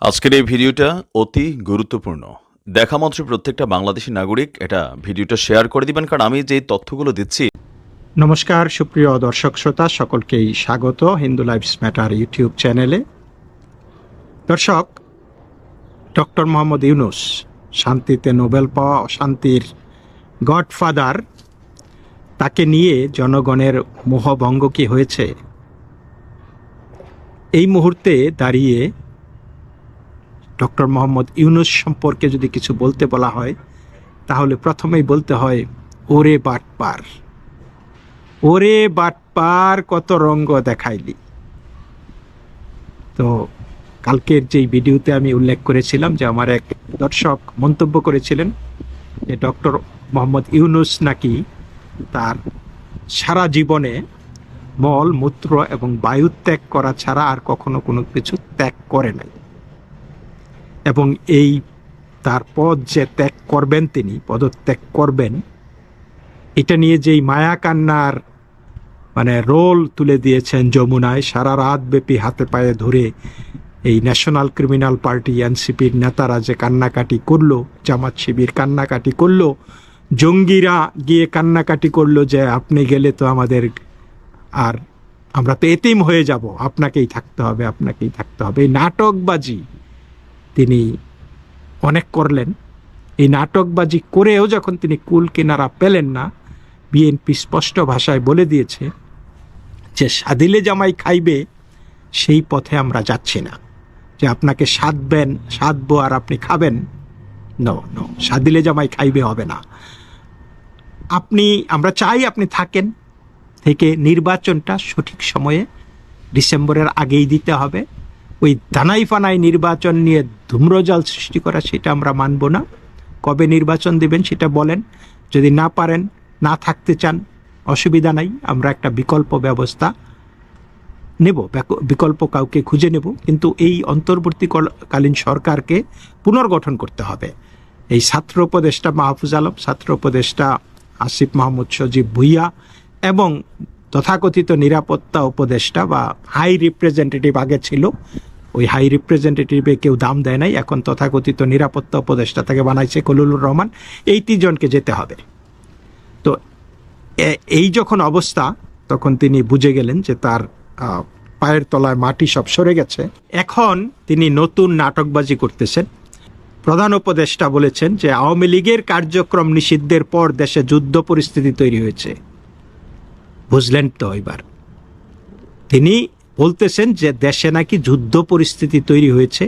আজকের এই ভিডিওটা অতি গুরুত্বপূর্ণ। দেখা মাত্র প্রত্যেকটা বাংলাদেশী নাগরিক এটা ভিডিওটা শেয়ার করে দিবেন, কারণ আমি যে তথ্যগুলো দিচ্ছি। নমস্কার সুপ্রিয় দর্শক শ্রোতা, সকলকেই স্বাগত হিন্দু লাইফস ম্যাটার ইউটিউব চ্যানেলে। দর্শক, ডক্টর মোহাম্মদ ইউনূস, শান্তিতে নোবেল পাওয়া অশান্তির গডফাদার, তাকে নিয়ে জনগণের মোহভঙ্গ কি হয়েছে? এই মুহূর্তে দাঁড়িয়ে ডক্টর মোহাম্মদ ইউনূস সম্পর্কে যদি কিছু বলতে বলা হয়, তাহলে প্রথমেই বলতে হয়, ওরে বাটপার, ওরে বাটপার, কত রঙ্গ দেখাইলি। তো কালকের যেই ভিডিওতে আমি উল্লেখ করেছিলাম যে আমার এক দর্শক মন্তব্য করেছিলেন যে ডক্টর মোহাম্মদ ইউনূস নাকি তার সারা জীবনে মল মূত্র এবং বায়ু ত্যাগ করা ছাড়া আর কখনো কোনো কিছু ত্যাগ করে নাই, এবং এই তার পদ যে ত্যাগ করবেন, তিনি পদত্যাগ করবেন, এটা নিয়ে যেই মায়া কান্নার রোল তুলে দিয়েছেন যমুনায়, সারা রাত ব্যাপী হাতে পায়ে ধরে এই ন্যাশনাল ক্রিমিনাল পার্টি এনসিপির নেতারা যে কান্নাকাটি করলো, জামাত শিবির কান্নাকাটি করলো, জঙ্গিরা গিয়ে কান্নাকাটি করলো যে আপনি গেলে তো আমাদের আর, আমরা তো এতিম হয়ে যাব, আপনাকেই থাকতে হবে, আপনাকেই থাকতে হবে। এই নাটকবাজি তিনি অনেক করলেন। এই নাটকবাজি করেও যখন তিনি কুল কিনারা পেলেন না, বিএনপি স্পষ্ট ভাষায় বলে দিয়েছে যে সাদিলে জামাই খাইবে সেই পথে আমরা যাচ্ছি না, যে আপনাকে সাধবো আর আপনি খাবেন, নো, সাদিলে জামাই খাইবে হবে না। আমরা চাই আপনি থাকেন, থেকে নির্বাচনটা সঠিক সময়ে ডিসেম্বরের আগেই দিতে হবে। ওই দানাই ফানাই নির্বাচন নিয়ে ধূম্রজাল সৃষ্টি করা, সেটা আমরা মানব না। কবে নির্বাচন দিবেন সেটা বলেন, যদি না পারেন, না থাকতে চান, অসুবিধা নাই, আমরা একটা বিকল্প ব্যবস্থা নেব, বিকল্প কাউকে খুঁজে নেব, কিন্তু এই অন্তর্বর্তীকালীন সরকারকে পুনর্গঠন করতে হবে। এই ছাত্র উপদেষ্টা মাহফুজ আলম, ছাত্র উপদেষ্টা আসিফ মাহমুদ সজীব ভুইয়া এবং তথাকথিত নিরাপত্তা উপদেষ্টা বা হাই রিপ্রেজেন্টেটিভ, আগে ছিল ওই হাই রিপ্রেজেন্টেটিভে কেউ দাম দেয় নাই, এখন তথাকথিত নিরাপত্তা উপদেষ্টা তাকে বানাইছে খলিলুর রহমান, এই তিনজনকে যেতে হবে। তো এই যখন অবস্থা, তখন তিনি বুঝে গেলেন যে তার পায়ের তলায় মাটি সব সরে গেছে। এখন তিনি নতুন নাটকবাজি করতেছেন। প্রধান উপদেষ্টা বলেছেন যে আওয়ামী লীগের কার্যক্রম নিষিদ্ধের পর দেশে যুদ্ধ পরিস্থিতি তৈরি হয়েছে। বুঝলেন তো? এবার তিনি বলতেছেন যে দেশে নাকি যুদ্ধ পরিস্থিতি তৈরি হয়েছে।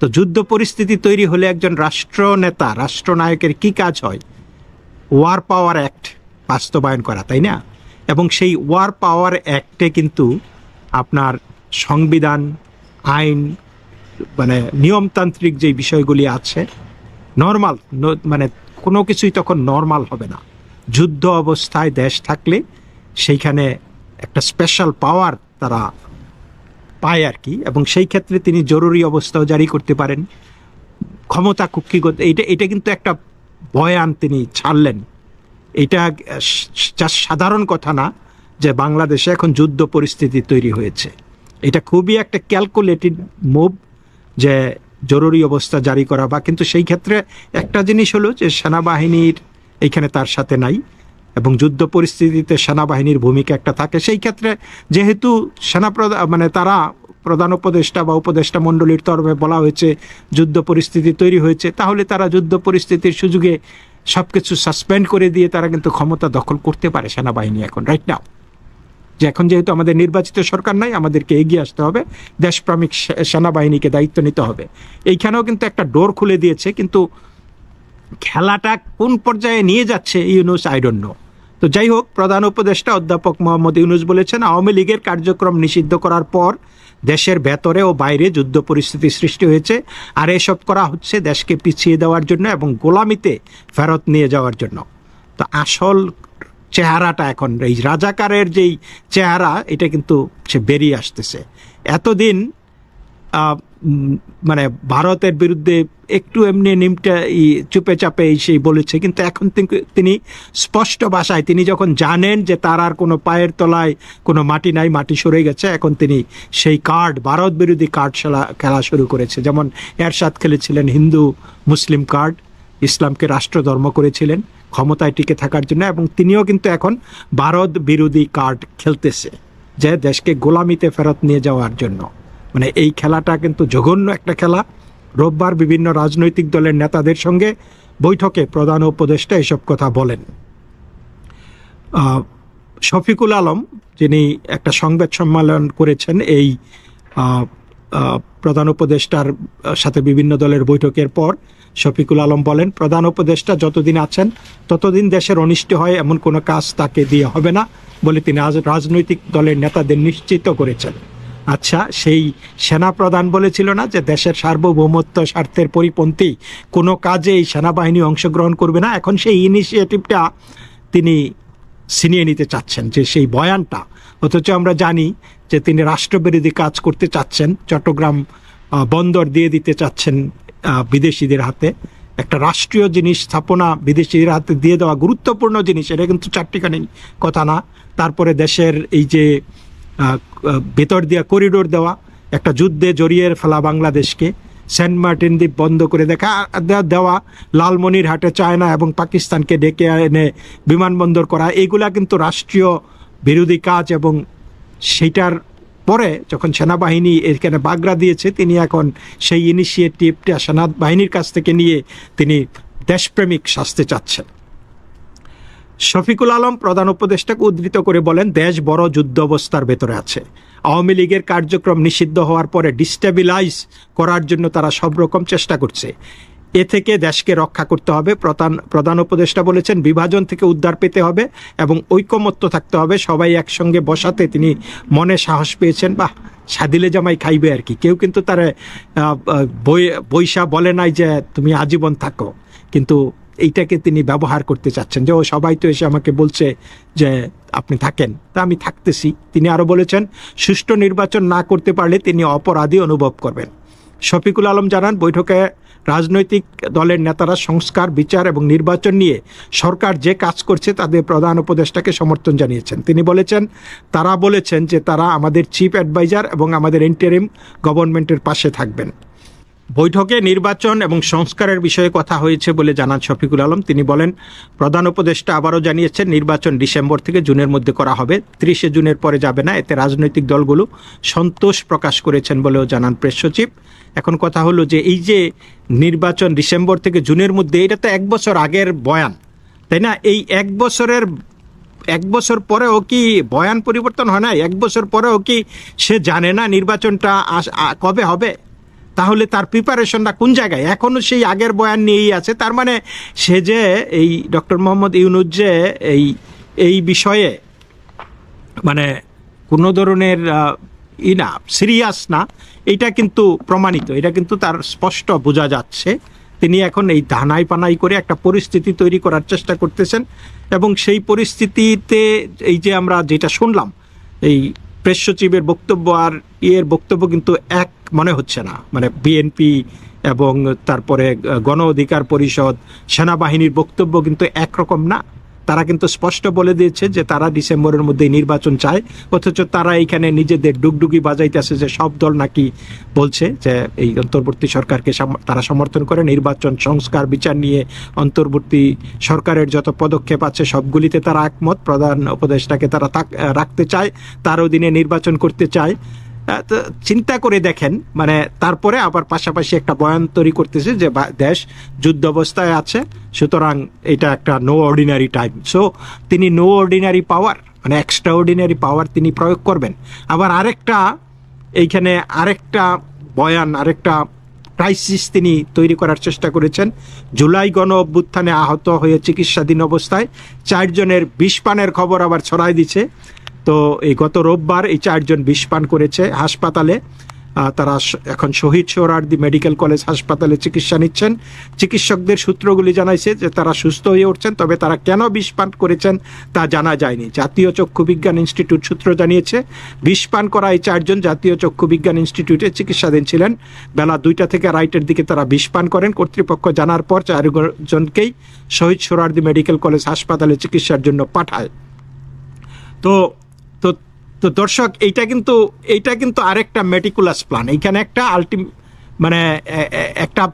তো যুদ্ধ পরিস্থিতি তৈরি হলে একজন রাষ্ট্রনেতা, রাষ্ট্রনায়কের কি কাজ হয়? ওয়ার পাওয়ার অ্যাক্ট বাস্তবায়ন করা, তাই না? এবং সেই ওয়ার পাওয়ার অ্যাক্টে কিন্তু আপনার সংবিধান, আইন, নিয়মতান্ত্রিক যে বিষয়গুলি আছে, নর্মাল কোনো কিছুই তখন নর্মাল হবে না। যুদ্ধ অবস্থায় দেশ থাকলে সেইখানে একটা স্পেশাল পাওয়ার তারা পায় আর কি, এবং সেই ক্ষেত্রে তিনি জরুরি অবস্থাও জারি করতে পারেন, ক্ষমতা কুক্ষিগত। এটা কিন্তু একটা বয়ান তিনি ছাড়লেন। এটা সাধারণ কথা না যে বাংলাদেশে এখন যুদ্ধ পরিস্থিতি তৈরি হয়েছে। এটা খুবই একটা ক্যালকুলেটেড মুভ যে জরুরি অবস্থা জারি করা, বা কিন্তু সেই ক্ষেত্রে একটা জিনিস হলো যে সেনাবাহিনীর এইখানে তার সাথে নাই, এবং যুদ্ধ পরিস্থিতিতে সেনাবাহিনীর ভূমিকা একটা থাকে। সেই ক্ষেত্রে যেহেতু তারা প্রধান উপদেষ্টা বা উপদেষ্টা মণ্ডলীর তরফে বলা হয়েছে যুদ্ধ পরিস্থিতি তৈরি হয়েছে, তাহলে তারা যুদ্ধ পরিস্থিতির সুযোগে সব কিছু সাসপেন্ড করে দিয়ে তারা কিন্তু ক্ষমতা দখল করতে পারে সেনাবাহিনী এখন, রাইট নাও। যে এখন যেহেতু আমাদের নির্বাচিত সরকার নাই, আমাদেরকে এগিয়ে আসতে হবে, দেশপ্রেমিক সেনাবাহিনীকে দায়িত্ব নিতে হবে। এইখানেও কিন্তু একটা ডোর খুলে দিয়েছে, কিন্তু খেলাটা কোন পর্যায়ে নিয়ে যাচ্ছে ইউনূস, আই ডোন্ট নো। তো যাই হোক, প্রধান উপদেষ্টা অধ্যাপক মোহাম্মদ ইউনূস বলেছেন আওয়ামী লীগের কার্যক্রম নিষিদ্ধ করার পর দেশের ভেতরে ও বাইরে যুদ্ধ পরিস্থিতি সৃষ্টি হয়েছে, আর এসব করা হচ্ছে দেশকে পিছিয়ে দেওয়ার জন্য এবং গোলামিতে ফেরত নিয়ে যাওয়ার জন্য। তো আসল চেহারাটা এখন, এই রাজাকারের যেই চেহারা, এটা কিন্তু সে বেরিয়ে আসতেছে। এতদিন মানে ভারতের বিরুদ্ধে একটু এমনি নিমটা চুপে চাপে সেই বলেছে, কিন্তু এখন তিনি স্পষ্ট ভাষায়, তিনি যখন জানেন যে তার আর কোনো পায়ের তলায় কোনো মাটি নাই, মাটি সরে গেছে, এখন তিনি সেই কার্ড, ভারত বিরোধী কার্ড খেলা শুরু করেছে। যেমন এরশাদ খেলেছিলেন হিন্দু মুসলিম কার্ড, ইসলামকে রাষ্ট্রধর্ম করেছিলেন ক্ষমতায় টিকে থাকার জন্য, এবং তিনিও কিন্তু এখন ভারত বিরোধী কার্ড খেলতেছে, যে দেশকে গোলামিতে ফেরত নিয়ে যাওয়ার জন্য। মানে এই খেলাটা কিন্তু জঘন্য একটা খেলা। রোববার বিভিন্ন রাজনৈতিক দলের নেতাদের সঙ্গে বৈঠকে প্রধান উপদেষ্টা এসব কথা বলেন। শফিকুল আলম, যিনি একটা সংবাদ সম্মেলন করেছেন এই প্রধান উপদেষ্টার সাথে বিভিন্ন দলের বৈঠকের পর, শফিকুল আলম বলেন, প্রধান উপদেষ্টা যতদিন আছেন ততদিন দেশের অনিষ্ট হয় এমন কোনো কাজ তাকে দিয়ে হবে না বলে তিনি রাজনৈতিক দলের নেতাদের নিশ্চিত করেছেন। আচ্ছা, সেই সেনা প্রধান বলেছিল না যে দেশের সার্বভৌমত্ব স্বার্থের পরিপন্থী কোনো কাজে এই সেনাবাহিনী অংশগ্রহণ করবে না? এখন সেই ইনিশিয়েটিভটা তিনি ছিনিয়ে নিতে চাচ্ছেন, যে সেই বয়ানটা। অথচ আমরা জানি যে তিনি রাষ্ট্রবিরোধী কাজ করতে চাচ্ছেন, চট্টগ্রাম বন্দর দিয়ে দিতে চাচ্ছেন বিদেশিদের হাতে। একটা রাষ্ট্রীয় জিনিস স্থাপনা বিদেশিদের হাতে দিয়ে দেওয়া গুরুত্বপূর্ণ জিনিস, এটা কিন্তু চারটিখানি কথা না। তারপরে দেশের এই যে ভেতর দিয়া করিডোর দেওয়া, একটা যুদ্ধে জড়িয়ে ফেলা বাংলাদেশকে, সেন্ট মার্টিন দ্বীপ বন্ধ করে দেওয়া, লালমনিরহাটে চায়না এবং পাকিস্তানকে ডেকে এনে বিমানবন্দর করা, এগুলা কিন্তু রাষ্ট্রীয় বিরোধী কাজ। এবং সেইটার পরে যখন সেনাবাহিনী এখানে বাগড়া দিয়েছে, তিনি এখন সেই ইনিশিয়েটিভটা সেনাবাহিনীর কাছ থেকে নিয়ে তিনি দেশপ্রেমিক সাজতে চাচ্ছেন। শফিকুল আলম প্রধান উপদেষ্টাকে উদ্ধৃত করে বলেন, দেশ বড় যুদ্ধ অবস্থার ভেতরে আছে। আওয়ামী লীগের কার্যক্রম নিষিদ্ধ হওয়ার পরে ডিস্টেবিলাইজ করার জন্য তারা সব রকম চেষ্টা করছে। এ থেকে দেশকে রক্ষা করতে হবে। প্রধান উপদেষ্টা বলেছেন, বিভাজন থেকে উদ্ধার পেতে হবে এবং ঐকমত্য থাকতে হবে, সবাই একসঙ্গে বসাতে তিনি মনে সাহস পেয়েছেন। বাহ, সাদিলে জামাই খাইবে আর কি। কেউ কিন্তু তার বৈশা বলে নাই যে তুমি আজীবন থাকো, কিন্তু এইটাকে তিনি ব্যবহার করতে চাচ্ছেন যে ও সবাই তো এসে আমাকে বলছে যে আপনি থাকেন, তা আমি থাকতেছি। তিনি আরও বলেছেন, সুষ্ঠু নির্বাচন না করতে পারলে তিনি অপরাধী অনুভব করবেন। শফিকুল আলম জানান, বৈঠকে রাজনৈতিক দলের নেতারা সংস্কার, বিচার এবং নির্বাচন নিয়ে সরকার যে কাজ করছে তাদের প্রধান উপদেষ্টাকে সমর্থন জানিয়েছেন। তিনি বলেছেন, তারা বলেছেন যে তারা আমাদের চিফ অ্যাডভাইজার এবং আমাদের ইন্টারিম গভর্নমেন্টের পাশে থাকবেন। বৈঠকে নির্বাচন এবং সংস্কারের বিষয়ে কথা হয়েছে বলে জানান শফিকুল আলম। তিনি বলেন, প্রধান উপদেষ্টা আবারও জানিয়েছেন নির্বাচন ডিসেম্বর থেকে জুনের মধ্যে করা হবে, 30 জুনের পরে যাবে না। এতে রাজনৈতিক দলগুলো সন্তোষ প্রকাশ করেছেন বলেও জানান প্রেস সচিব। এখন কথা হলো যে এই যে নির্বাচন ডিসেম্বর থেকে জুনের মধ্যে, এটা তো 1 বছর আগের বয়ান, তাই না? এই 1 বছর পরেও কি বয়ান পরিবর্তন হয় না? 1 বছর পরেও কি সে জানে না নির্বাচনটা কবে হবে? তাহলে তার প্রিপারেশনটা কোন জায়গায়? এখনও সেই আগের বয়ান নিয়েই আছে। তার মানে সে যে এই ডক্টর মোহাম্মদ ইউনূস যে এই বিষয়ে মানে কোনো ধরনের সিরিয়াস না, এটা কিন্তু প্রমাণিত, এটা কিন্তু তার স্পষ্ট বোঝা যাচ্ছে। তিনি এখন এই ধানাই পানাই করে একটা পরিস্থিতি তৈরি করার চেষ্টা করতেছেন, এবং সেই পরিস্থিতিতে এই যে আমরা যেটা শুনলাম, এই প্রেস সচিবের বক্তব্য আর বক্তব্য কিন্তু এক মনে হচ্ছে না। মানে বিএনপি এবং তারপরে গণ অধিকার পরিষদ, সেনাবাহিনীর বক্তব্য কিন্তু একরকম না। তারা কিন্তু স্পষ্ট বলে দিয়েছে যে তারা ডিসেম্বরের মধ্যে নির্বাচন চায়, অথচ তারা এইখানে নিজেদের ডুগডুগি বাজাইতেছে যে সব দল নাকি বলছে যে এই অন্তর্বর্তী সরকারকে তারা সমর্থন করে, নির্বাচন, সংস্কার, বিচার নিয়ে অন্তর্বর্তী সরকারের যত পদক্ষেপ আছে সবগুলিতে তারা একমত। প্রধান উপদেষ্টাকে তারা রাখতে চায়, তার অধীনে নির্বাচন করতে চায়। তো চিন্তা করে দেখেন, মানে তারপরে আবার পাশাপাশি একটা বয়ান তৈরি করতেছে যে দেশ যুদ্ধ অবস্থায় আছে, সুতরাং এটা একটা নো অর্ডিনারি টাইম। সো তিনি নো অর্ডিনারি পাওয়ার, মানে এক্সট্রা অর্ডিনারি পাওয়ার তিনি প্রয়োগ করবেন। আবার এইখানে আরেকটা বয়ান, আরেকটা ক্রাইসিস তিনি তৈরি করার চেষ্টা করেছেন। জুলাই গণ অভ্যুত্থানে আহত হয়ে চিকিৎসাধীন অবস্থায় 4 জনের বিষ পানের খবর আবার ছড়াই দিচ্ছে। তো এই গত রোববার এই 4 জন বিষ পান করেছে হাসপাতালে। তারা এখন শহীদ সোহরাওয়ার্দী মেডিকেল কলেজ হাসপাতালে চিকিৎসা নিচ্ছেন। চিকিৎসকদের সূত্রগুলি জানাইছে যে তারা সুস্থ হয়ে উঠছেন, তবে তারা কেন বিষ পান করেছেন তা জানা যায়নি। জাতীয় চক্ষু বিজ্ঞান ইনস্টিটিউট সূত্র জানিয়েছে বিষ পান করা এই 4 জন জাতীয় চক্ষু বিজ্ঞান ইনস্টিটিউটে চিকিৎসাধীন ছিলেন। বেলা 2টা থেকে 2:30-এর দিকে তারা বিষ পান করেন। কর্তৃপক্ষ জানার পর 4 জনকেই শহীদ সোহরাওয়ার্দী মেডিকেল কলেজ হাসপাতালে চিকিৎসার জন্য পাঠায়। তো তো তো দর্শক, এইটা কিন্তু আরেকটা মেটিকুলাস প্ল্যান। এইখানে একটা একটা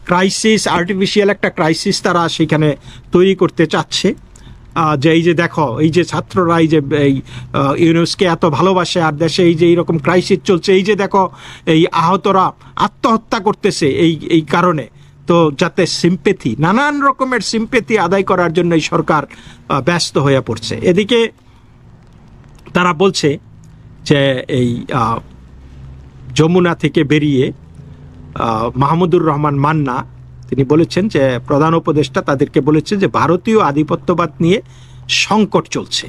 ক্রাইসিস আর্টিফিশিয়াল একটা ক্রাইসিস তারা সেখানে তৈরি করতে চাচ্ছে। যে এই যে দেখো, এই যে ছাত্ররা এই যে এই ইউনুসকে এত ভালোবাসে, আর দেশে এই যে এইরকম ক্রাইসিস চলছে, এই যে দেখো এই আহতরা আত্মহত্যা করতেছে এই কারণে, তো যাতে সিম্পেথি, নানান রকমের সিম্পেথি আদায় করার জন্য এই সরকার ব্যস্ত হয়ে পড়ছে। এদিকে তারা বলছে যে এই যমুনা থেকে বেরিয়ে মাহমুদুর রহমান মান্না তিনি বলেছেন যে প্রধান উপদেষ্টা তাদেরকে বলেছে যে ভারতীয় আধিপত্যবাদ নিয়ে সংকট চলছে।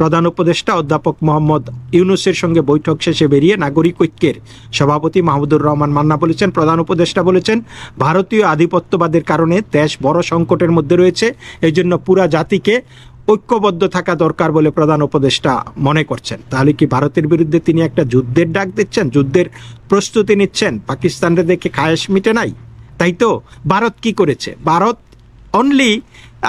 প্রধান উপদেষ্টা অধ্যাপক মোহাম্মদ ইউনুসের সঙ্গে বৈঠক শেষে বেরিয়ে নাগরিক ঐক্যের সভাপতি মাহমুদুর রহমান মান্না বলেছেন, প্রধান উপদেষ্টা বলেছেন ভারতীয় আধিপত্যবাদের কারণে দেশ বড় সংকটের মধ্যে রয়েছে, এই জন্য পুরা জাতিকে ঐক্যবদ্ধ থাকা দরকার বলে প্রধান উপদেষ্টা মনে করছেন। তাহলে কি ভারতের বিরুদ্ধে তিনি একটা যুদ্ধের ডাক দিচ্ছেন, যুদ্ধের প্রস্তুতি নিচ্ছেন? পাকিস্তানরে দেখে খায়েশ মিটে নাই, তাই তো? ভারত কি করেছে? ভারত অনলি,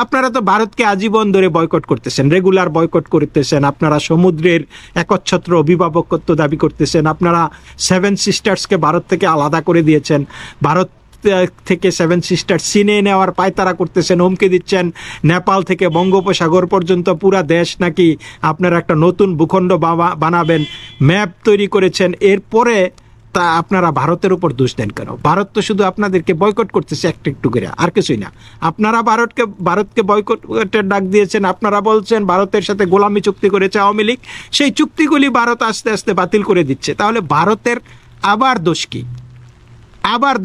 আপনারা তো ভারতকে আজীবন ধরে বয়কট করতেছেন, রেগুলার বয়কট করতেছেন, আপনারা সমুদ্রের একচ্ছত্র অভিভাবকত্ব দাবি করতেছেন, আপনারা 7 সিস্টার্সকে ভারত থেকে আলাদা করে দিয়েছেন, ভারত থেকে 7 সিস্টার চিনে নেওয়ার পায়তারা করতেছেন, হুমকি দিচ্ছেন নেপাল থেকে বঙ্গোপসাগর পর্যন্ত পুরা দেশ নাকি আপনারা একটা নতুন ভূখণ্ড বানাবেন, ম্যাপ তৈরি করেছেন। এরপরে তা আপনারা ভারতের উপর দোষ দেন কেন? ভারত তো শুধু আপনাদেরকে বয়কট করতেছে একটু করে, আর কিছুই না। আপনারা ভারতকে বয়কটের ডাক দিয়েছেন, আপনারা বলছেন ভারতের সাথে গোলামি চুক্তি করেছে আওয়ামী লীগ, সেই চুক্তিগুলি ভারত আস্তে আস্তে বাতিল করে দিচ্ছে। তাহলে ভারতের আবার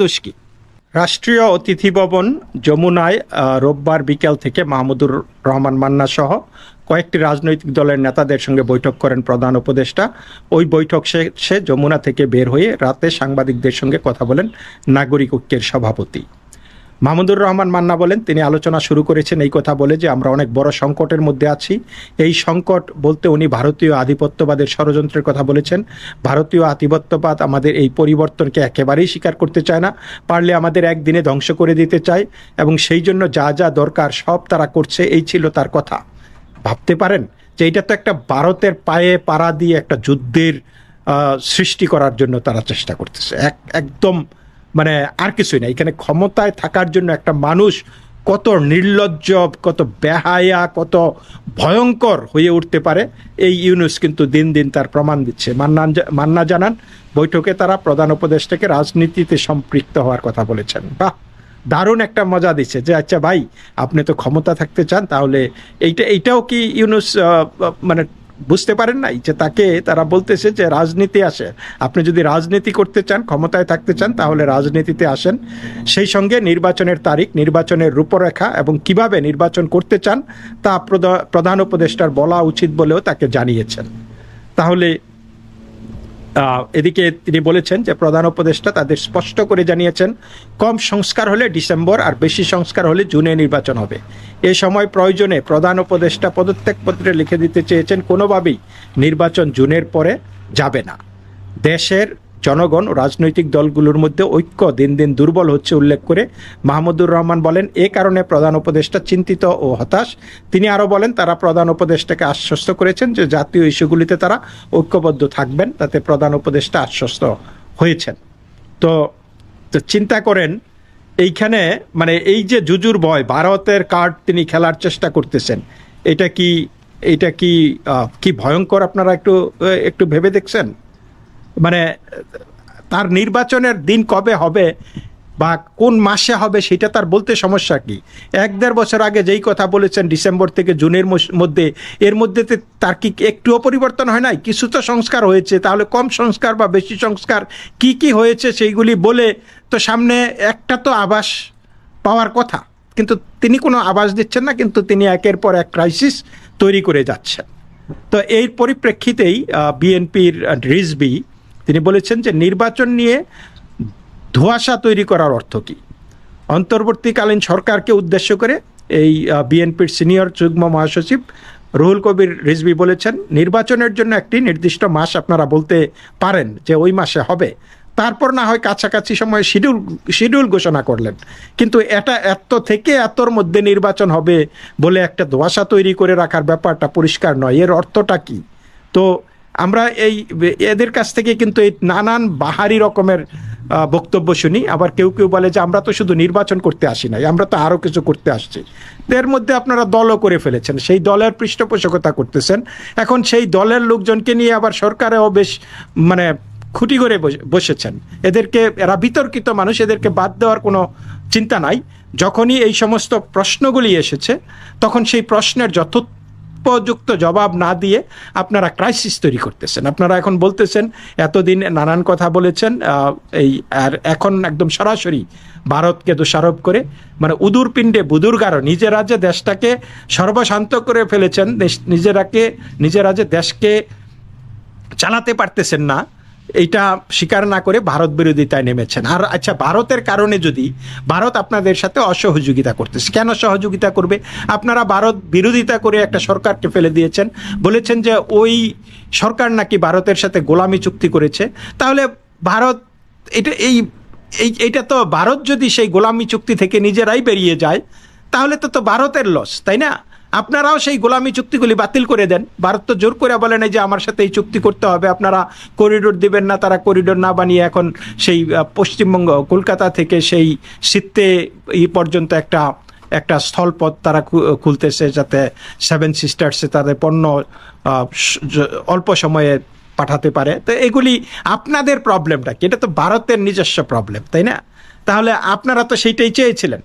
দোষ কি? রাষ্ট্রীয় অতিথি ভবন যমুনায় রোববার বিকেল থেকে মাহমুদুর রহমান মান্না সহ কয়েকটি রাজনৈতিক দলের নেতাদের সঙ্গে বৈঠক করেন প্রধান উপদেষ্টা। ওই বৈঠক শেষে যমুনা থেকে বের হয়ে রাতে সাংবাদিকদের সঙ্গে কথা বলেন নাগরিক ঐক্যের সভাপতি মাহমুদুর রহমান মান্না। বলেন তিনি আলোচনা শুরু করেছেন এই কথা বলে যে আমরা অনেক বড় সংকটের মধ্যে আছি। এই সংকট বলতে উনি ভারতীয় আধিপত্যবাদের ষড়যন্ত্রের কথা বলেছেন। ভারতীয় আধিপত্যবাদ আমাদের এই পরিবর্তনকে একেবারেই স্বীকার করতে চায় না, পারলে আমাদের একদিনে ধ্বংস করে দিতে চায়, এবং সেই জন্য যা যা দরকার সব তারা করছে, এই ছিল তার কথা। ভাবতে পারেন যে এটা তো একটা ভারতের পায়ে পাড়া দিয়ে একটা যুদ্ধের সৃষ্টি করার জন্য তারা চেষ্টা করতেছে, একদম আর কিছুই না। এখানে ক্ষমতায় থাকার জন্য একটা মানুষ কত নির্লজ্জ, কত বেহায়া, কত ভয়ঙ্কর হয়ে উঠতে পারে, এই ইউনুস কিন্তু দিন দিন তার প্রমাণ দিচ্ছে। মান্না জানান বৈঠকে তারা প্রধান উপদেষ্টাকে রাজনীতিতে সম্পৃক্ত হওয়ার কথা বলেছেন। বাহ, দারুণ একটা মজা দিচ্ছে যে আচ্ছা ভাই, আপনি তো ক্ষমতা থাকতে চান, তাহলে এইটাও কি ইউনুস বুঝতে পারেন নাই যে তারা বলতেছে যে রাজনীতি আসে, আপনি যদি রাজনীতি করতে চান, ক্ষমতায় থাকতে চান, তাহলে রাজনীতিতে আসেন। সেই সঙ্গে নির্বাচনের তারিখ, নির্বাচনের রূপরেখা এবং কিভাবে নির্বাচন করতে চান তা প্রধান উপদেষ্টার বলা উচিত বলেও তাকে জানিয়েছেন। তাহলে এদিকে তিনি বলেছেন যে প্রধান উপদেষ্টা তাদের স্পষ্ট করে জানিয়েছেন কম সংস্কার হলে ডিসেম্বর আর বেশি সংস্কার হলে জুনে নির্বাচন হবে। এ সময় প্রয়োজনে প্রধান উপদেষ্টা পদত্যাগপত্রে লিখে দিতে চেয়েছেন কোনোভাবেই নির্বাচন জুনের পরে যাবে না। দেশের জনগণ ও রাজনৈতিক দলগুলোর মধ্যে ঐক্য দিন দিন দুর্বল হচ্ছে উল্লেখ করে মাহমুদুর রহমান বলেন এ কারণে প্রধান উপদেষ্টা চিন্তিত ও হতাশ। তিনি আরও বলেন তারা প্রধান উপদেষ্টাকে আশ্বস্ত করেছেন যে জাতীয় ইস্যুগুলিতে তারা ঐক্যবদ্ধ থাকবেন, তাতে প্রধান উপদেষ্টা আশ্বস্ত হয়েছেন। তো চিন্তা করেন এইখানে এই যে জুজুর ভয়, ভারতের কার্ড তিনি খেলার চেষ্টা করতেছেন, এটা কি ভয়ঙ্কর আপনারা একটু ভেবে দেখছেন? তার নির্বাচনের দিন কবে হবে বা কোন মাসে হবে সেটা তার বলতে সমস্যা কি? 1-1.5 বছর আগে যেই কথা বলেছেন ডিসেম্বর থেকে জুনের মধ্যে, এর মধ্যে তার কি একটুও পরিবর্তন হয় নাই? কিছু তো সংস্কার হয়েছে, তাহলে কম সংস্কার বা বেশি সংস্কার কি হয়েছে সেইগুলি বলে তো সামনে একটা তো আভাস পাওয়ার কথা, কিন্তু তিনি কোনো আভাস দিচ্ছেন না, কিন্তু তিনি একের পর এক ক্রাইসিস তৈরি করে যাচ্ছেন। তো এই পরিপ্রেক্ষিতেই বিএনপির রিজভী তিনি বলেছেন যে নির্বাচন নিয়ে ধোঁয়াশা তৈরি করার অর্থ কী। অন্তর্বর্তীকালীন সরকারকে উদ্দেশ্য করে এই বিএনপির সিনিয়র যুগ্ম মহাসচিব রুহুল কবির রিজভী বলেছেন, নির্বাচনের জন্য একটি নির্দিষ্ট মাস আপনারা বলতে পারেন যে ওই মাসে হবে, তারপর না হয় কাছাকাছি সময়ে শিডিউল ঘোষণা করলেন, কিন্তু এটা এত থেকে এতর মধ্যে নির্বাচন হবে বলে একটা ধোঁয়াশা তৈরি করে রাখার ব্যাপারটা পরিষ্কার নয়। এর অর্থটা কি? তো আমরা এদের কাছ থেকে কিন্তু এই নানান বাহারি রকমের বক্তব্য শুনি। আবার কেউ কেউ বলে যে আমরা তো শুধু নির্বাচন করতে আসি নাই, আমরা তো আরও কিছু করতে আসছি। এর মধ্যে আপনারা দলও করে ফেলেছেন, সেই দলের পৃষ্ঠপোষকতা করতেছেন। এখন সেই দলের লোকজনকে নিয়ে আবার সরকারেও বেশ মানে খুঁটি করে বসেছেন। এরা বিতর্কিত মানুষ, এদেরকে বাদ দেওয়ার কোনো চিন্তা নাই। যখনই এই সমস্ত প্রশ্নগুলি এসেছে তখন সেই প্রশ্নের যথোপযুক্ত জবাব না দিয়ে আপনারা ক্রাইসিস তৈরি করতেছেন। আপনারা এখন বলতেছেন এতদিন নানান কথা বলেছেন, আর এখন একদম সরাসরি ভারতকে দোষারোপ করে মানে উদুর পিণ্ডে বুদুর গারো, নিজেরা যে দেশটাকে সর্বশান্ত করে ফেলেছেন, নিজেরা যে দেশকে চালাতে পারতেছেন না, এইটা স্বীকার না করে ভারত বিরোধিতায় নেমেছেন। আর আচ্ছা, ভারতের কারণে যদি ভারত আপনাদের সাথে অসহযোগিতা করতেছে, কেন সহযোগিতা করবে? আপনারা ভারত বিরোধিতা করে একটা সরকারকে ফেলে দিয়েছেন, বলেছেন যে ওই সরকার নাকি ভারতের সাথে গোলামি চুক্তি করেছে। তাহলে ভারত এইটা তো ভারত যদি সেই গোলামি চুক্তি থেকে নিজেরাই বেরিয়ে যায় তাহলে তো ভারতের লস, তাই না? আপনারাও সেই গোলামি চুক্তিগুলি বাতিল করে দেন। ভারত তো জোর করে বলে নাই যে আমার সাথে এই চুক্তি করতে হবে, আপনারা করিডোর দিবেন না। তারা করিডোর না বানিয়ে এখন সেই পশ্চিমবঙ্গ কলকাতা থেকে সেই সিত্তে পর্যন্ত একটা স্থলপথ তারা খুলতেছে, যাতে সেভেন সিস্টার্সে তাদের পণ্য অল্প সময়ে পাঠাতে পারে। তো এগুলি আপনাদের প্রবলেমটা কি? এটা তো ভারতের নিজস্ব প্রবলেম, তাই না? তাহলে আপনারা তো সেইটাই চেয়েছিলেন।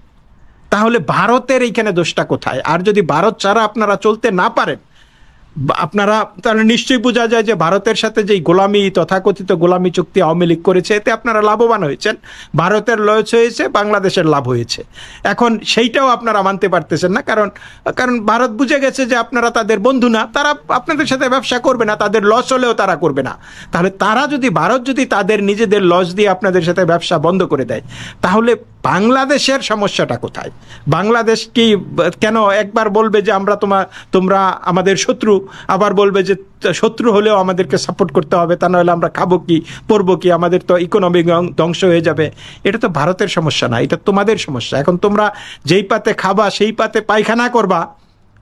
তাহলে ভারতের এইখানে দোষটা কোথায়? আর যদি ভারত ছাড়া আপনারা চলতে না পারেন, আপনারা তাহলে নিশ্চয়ই বোঝা যায় যে ভারতের সাথে যেই গোলামি, তথাকথিত গোলামি চুক্তি আওয়ামী লীগ করেছে, এতে আপনারা লাভবান হয়েছেন, ভারতের লস হয়েছে, বাংলাদেশের লাভ হয়েছে। এখন সেইটাও আপনারা মানতে পারতেছেন না, কারণ ভারত বুঝে গেছে যে আপনারা তাদের বন্ধু না, তারা আপনাদের সাথে ব্যবসা করবে না, তাদের লস হলেও তারা করবে না। তাহলে ভারত যদি তাদের নিজেদের লস দিয়ে আপনাদের সাথে ব্যবসা বন্ধ করে দেয়, তাহলে বাংলাদেশের সমস্যাটা কোথায়? বাংলাদেশ কি কেন একবার বলবে যে তোমরা আমাদের শত্রু, আবার বলবে যে শত্রু হলেও আমাদেরকে সাপোর্ট করতে হবে, তা নাহলে আমরা খাবো কি, পরবো কি, আমাদের তো ইকোনমি ধ্বংস হয়ে যাবে। এটা তো ভারতের সমস্যা না, এটা তোমাদের সমস্যা। এখন তোমরা যেই পাতে খাবা সেই পাতে পায়খানা করবা,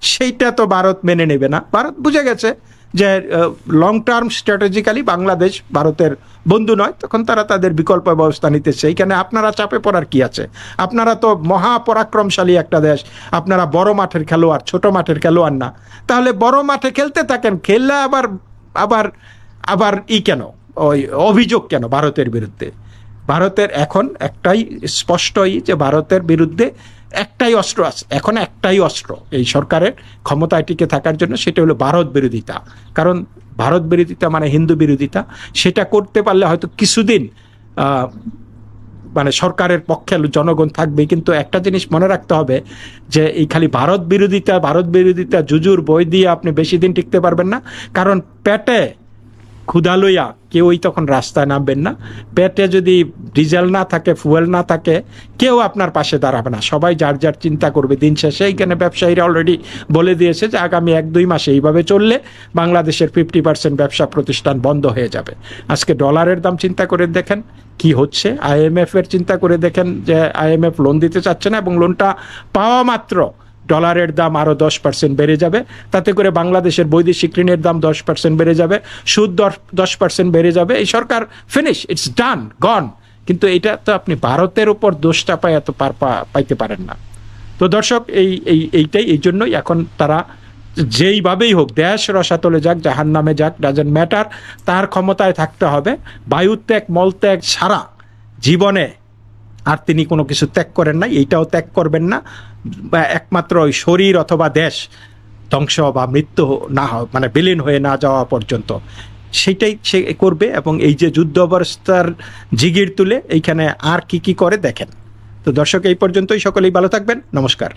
সেইটা তো ভারত মেনে নেবে না। ভারত বুঝে গেছে যে লং টার্ম স্ট্র্যাটেজিক্যালি বাংলাদেশ ভারতের বন্ধু নয়, তখন তারা তাদের বিকল্প ব্যবস্থা নিতেছে। এইখানে আপনারা চাপে পড়ার কি আছে? আপনারা তো মহাপরাক্রমশালী একটা দেশ, আপনারা বড় মাঠের খেলোয়াড়, ছোট মাঠের খেলোয়াড় না। তাহলে বড় মাঠে খেলতে থাকেন, খেললে আবার কেন ওই অভিযোগ কেন ভারতের বিরুদ্ধে? ভারতের এখন একটাই স্পষ্টই যে ভারতের বিরুদ্ধে একটাই অস্ত্র আছে, এখন একটাই অস্ত্র এই সরকারের ক্ষমতায় টিকে থাকার জন্য, সেটা হলো ভারত বিরোধিতা। কারণ ভারত বিরোধিতা মানে হিন্দু বিরোধিতা। সেটা করতে পারলে হয়তো কিছুদিন মানে সরকারের পক্ষে জনগণ থাকবে, কিন্তু একটা জিনিস মনে রাখতে হবে যে এই খালি ভারত বিরোধিতা জুজুর বই দিয়ে আপনি বেশি দিন টিকতে পারবেন না। কারণ পেটে ক্ষুধা লইয়া কেউই তখন রাস্তায় নামবেন না। পেটে যদি ডিজেল না থাকে, ফুয়েল না থাকে, কেউ আপনার পাশে দাঁড়াবে না। সবাই যার যার চিন্তা করবে। দিন শেষে এইখানে ব্যবসায়ীরা অলরেডি বলে দিয়েছে যে আগামী 1-2 মাসে এইভাবে চললে বাংলাদেশের 50% ব্যবসা প্রতিষ্ঠান বন্ধ হয়ে যাবে। আজকে ডলারের দাম চিন্তা করে দেখেন কি হচ্ছে, IMF এর চিন্তা করে দেখেন যে IMF লোন দিতে চাচ্ছে না, এবং লোনটা পাওয়া মাত্র ডলারের দাম আরও 10% বেড়ে যাবে। তাতে করে বাংলাদেশের বৈদেশিক ঋণের দাম 10% বেড়ে যাবে, সুদ 10% বেড়ে যাবে। এই সরকার ফিনিশ, ইটস ডান, গন। কিন্তু এটা তো আপনি ভারতের উপর দোষটা পাইতে পারেন না। তো দর্শক, এই জন্যই এখন তারা যেইভাবেই হোক, দেশ রসাতলে যাক, জাহান্নামে যাক, ডাজন্ট ম্যাটার, তার ক্ষমতায় থাকতে হবে। বায়ুত্যাগ, মলত্যাগ ছাড়া জীবনে আর তিনি কোনো কিছু ত্যাগ করেন নাই, এইটাও ত্যাগ করবেন না। একমাত্র ওই শরীর অথবা দেশ ধ্বংস বা মৃত্যু না মানে বিলীন হয়ে না যাওয়া পর্যন্ত সেইটাই সে করবে। এবং এই যে যুদ্ধ অবস্থার জিগির তুলে এইখানে আর কি করে দেখেন। তো দর্শক, এই পর্যন্তই। সকলেই ভালো থাকবেন। নমস্কার।